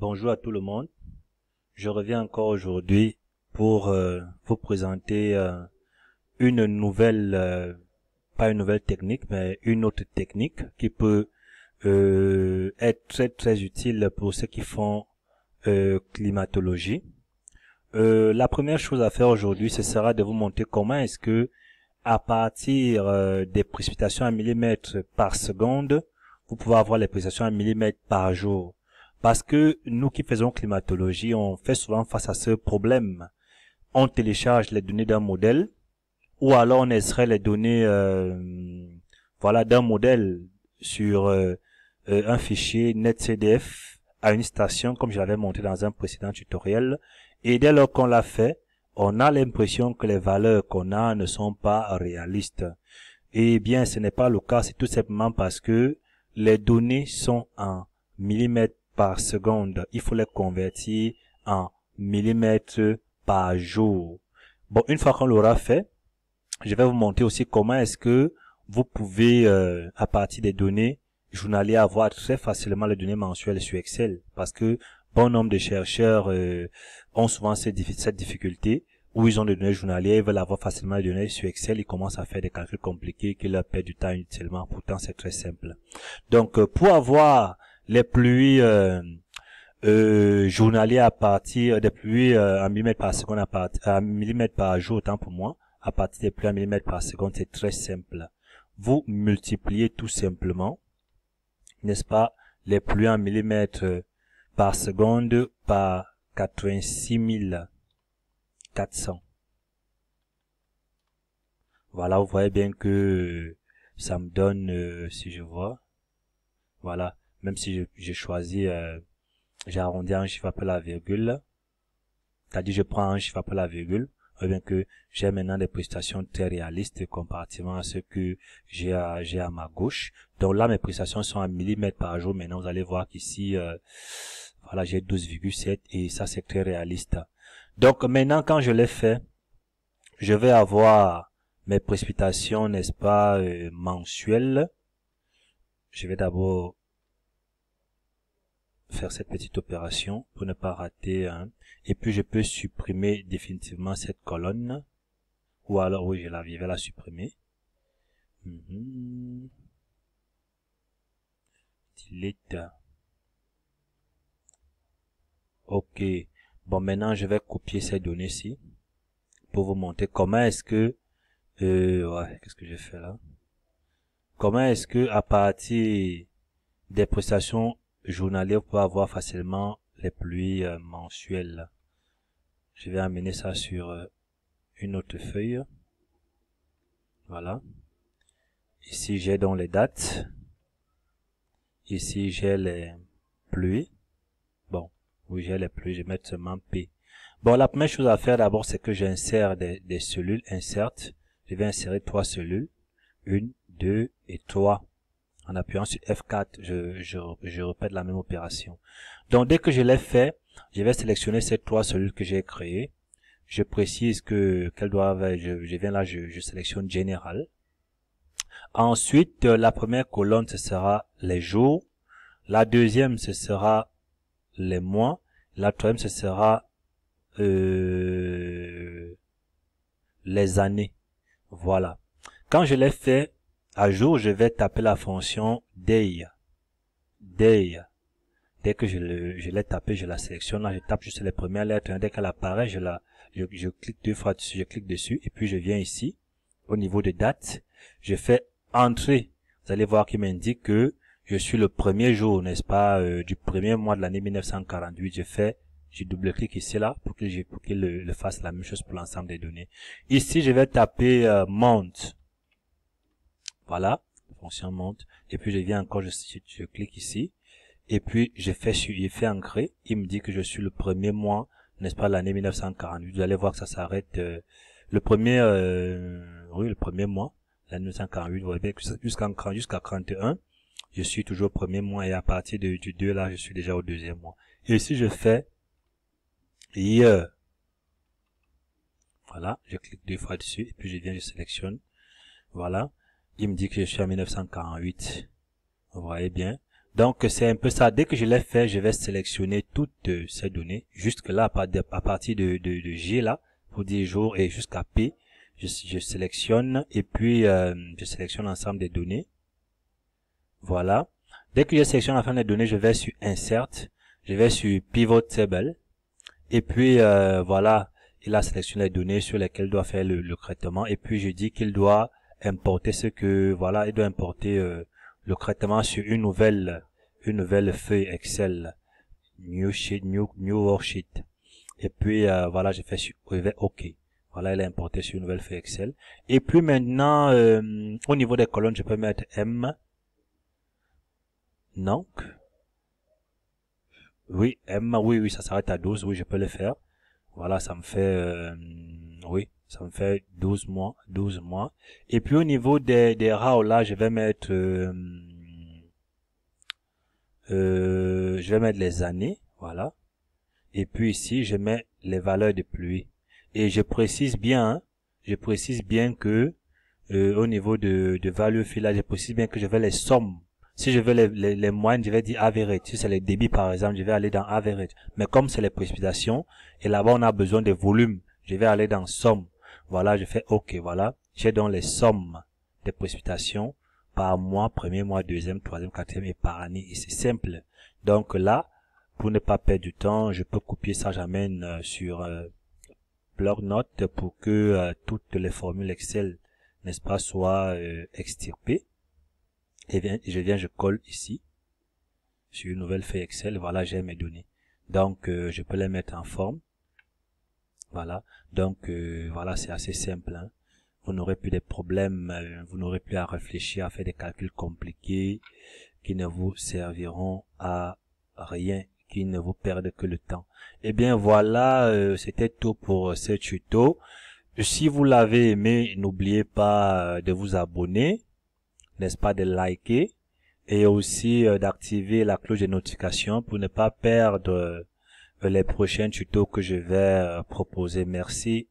Bonjour à tout le monde. Je reviens encore aujourd'hui pour vous présenter une nouvelle, pas une nouvelle technique, mais une autre technique qui peut être très utile pour ceux qui font climatologie. La première chose à faire aujourd'hui, ce sera de vous montrer comment est-ce que à partir des précipitations en millimètres par seconde, vous pouvez avoir les précipitations en millimètres par jour. Parce que nous qui faisons climatologie, on fait souvent face à ce problème. On télécharge les données d'un modèle, ou alors on extrait les données d'un modèle sur un fichier NetCDF à une station, comme je l'avais montré dans un précédent tutoriel. Et dès lors qu'on l'a fait, on a l'impression que les valeurs qu'on a ne sont pas réalistes. Eh bien, ce n'est pas le cas, c'est tout simplement parce que les données sont en millimètres par seconde. Il faut les convertir en millimètres par jour. Bon, une fois qu'on l'aura fait, je vais vous montrer aussi comment est-ce que vous pouvez, à partir des données journalières, avoir très facilement les données mensuelles sur Excel. Parce que bon nombre de chercheurs ont souvent cette difficulté où ils ont des données journalières, ils veulent avoir facilement les données sur Excel, ils commencent à faire des calculs compliqués qui leur perdent du temps inutilement. Pourtant, c'est très simple. Donc, pour avoir les pluies journalières à partir des pluies en millimètres par seconde à millimètres par jour, autant pour moi, à partir des pluies en millimètres par seconde, c'est très simple. Vous multipliez tout simplement, n'est-ce pas, les pluies en millimètres par seconde par 86 400. Voilà, vous voyez bien que ça me donne, si je vois, voilà, même si j'ai choisi, j'ai arrondi un chiffre après la virgule, c'est-à-dire je prends un chiffre après la virgule, vous voyez bien que j'ai maintenant des prestations très réalistes comparativement à ce que j'ai à ma gauche. Donc là, mes prestations sont en millimètres par jour. Maintenant, vous allez voir qu'ici, voilà, j'ai 12,7 et ça, c'est très réaliste. Donc maintenant, quand je l'ai fait, je vais avoir mes précipitations, n'est-ce pas, mensuelles. Je vais d'abord faire cette petite opération pour ne pas rater et puis je peux supprimer définitivement cette colonne, ou alors oui, je vais la supprimer. Delete. Ok, bon, maintenant je vais copier ces données-ci pour vous montrer comment est-ce que qu'est-ce que j'ai fait là, comment est-ce que à partir des prestations journalières vous pouvez avoir facilement les pluies mensuelles. Je vais amener ça sur une autre feuille. Voilà, ici j'ai donc les dates, ici j'ai les pluies. Bon, oui, j'ai les pluies, je vais mettre seulement P. Bon, la première chose à faire d'abord, c'est que j'insère des cellules. Insert, je vais insérer 3 cellules, 1, 2 et 3. En appuyant sur F4, je répète la même opération. Donc, dès que je l'ai fait, je vais sélectionner ces 3 cellules que j'ai créées. Je précise qu'elles doivent, je viens là, je sélectionne Général. Ensuite, la première colonne, ce sera les jours. La deuxième, ce sera les mois. La troisième, ce sera les années. Voilà. Quand je l'ai fait à jour, je vais taper la fonction day. Day. Dès que je l'ai tapé, je la sélectionne. Là, je tape juste les premières lettres. Dès qu'elle apparaît, je clique 2 fois dessus, je clique dessus, et puis je viens ici, au niveau de date, je fais entrer. Vous allez voir qu'il m'indique que je suis le premier jour, n'est-ce pas, du premier mois de l'année 1948. Je double-clique ici là pour qu'il le fasse la même chose pour l'ensemble des données. Ici, je vais taper month. Voilà, fonction month. Et puis je viens encore, je clique ici. Et puis je fais ancrer. Il me dit que je suis le premier mois, n'est-ce pas, l'année 1948. Vous allez voir que ça s'arrête le premier mois, l'année 1948. Vous voyez que jusqu'à 31. Je suis toujours au premier mois et à partir du 2 là, je suis déjà au deuxième mois. Et ici, je fais year. Voilà, je clique 2 fois dessus et puis je sélectionne. Voilà, il me dit que je suis en 1948. Vous voyez bien. Donc c'est un peu ça. Dès que je l'ai fait, je vais sélectionner toutes ces données. Jusque là, à partir de G là, pour dire jour et jusqu'à P, je sélectionne et puis je sélectionne l'ensemble des données. Voilà. Dès que je sélectionne l'ensemble des données, je vais sur Insert, je vais sur Pivot Table et puis voilà, il a sélectionné les données sur lesquelles il doit faire le traitement et puis je dis qu'il doit importer voilà, il doit importer le traitement sur une nouvelle feuille Excel, new worksheet. Et puis voilà, j'ai fait OK. Voilà, elle est importée sur une nouvelle feuille Excel. Et puis maintenant, au niveau des colonnes, je peux mettre M. Donc, oui, M, oui, ça s'arrête à 12, oui, je peux le faire. Voilà, ça me fait, oui, ça me fait 12 mois. Et puis au niveau des RAW, là, je vais mettre les années, voilà. Et puis ici, je mets les valeurs de pluie. Et je précise bien que au niveau de value fill, là, je précise bien que je veux les sommes. Si je veux les moyennes, je vais dire average. Si c'est les débits, par exemple, je vais aller dans average. Mais comme c'est les précipitations, et là-bas, on a besoin de volumes, je vais aller dans somme. Voilà, je fais OK, voilà. J'ai donc les sommes des précipitations par mois, premier mois, deuxième, troisième, quatrième et par année. Et c'est simple. Donc là, pour ne pas perdre du temps, je peux copier ça, j'amène sur bloc-notes pour que toutes les formules Excel, n'est-ce pas, soient extirpées. Et je colle ici sur une nouvelle feuille Excel. Voilà, j'ai mes données. Donc, je peux les mettre en forme. Voilà. Donc, voilà, c'est assez simple. Hein. Vous n'aurez plus de problèmes, vous n'aurez plus à réfléchir, à faire des calculs compliqués qui ne vous serviront à rien, qui ne vous perdent que le temps. Eh bien, voilà, c'était tout pour ce tuto. Si vous l'avez aimé, n'oubliez pas de vous abonner, n'est-ce pas, de liker et aussi d'activer la cloche de notification pour ne pas perdre les prochains tutos que je vais proposer. Merci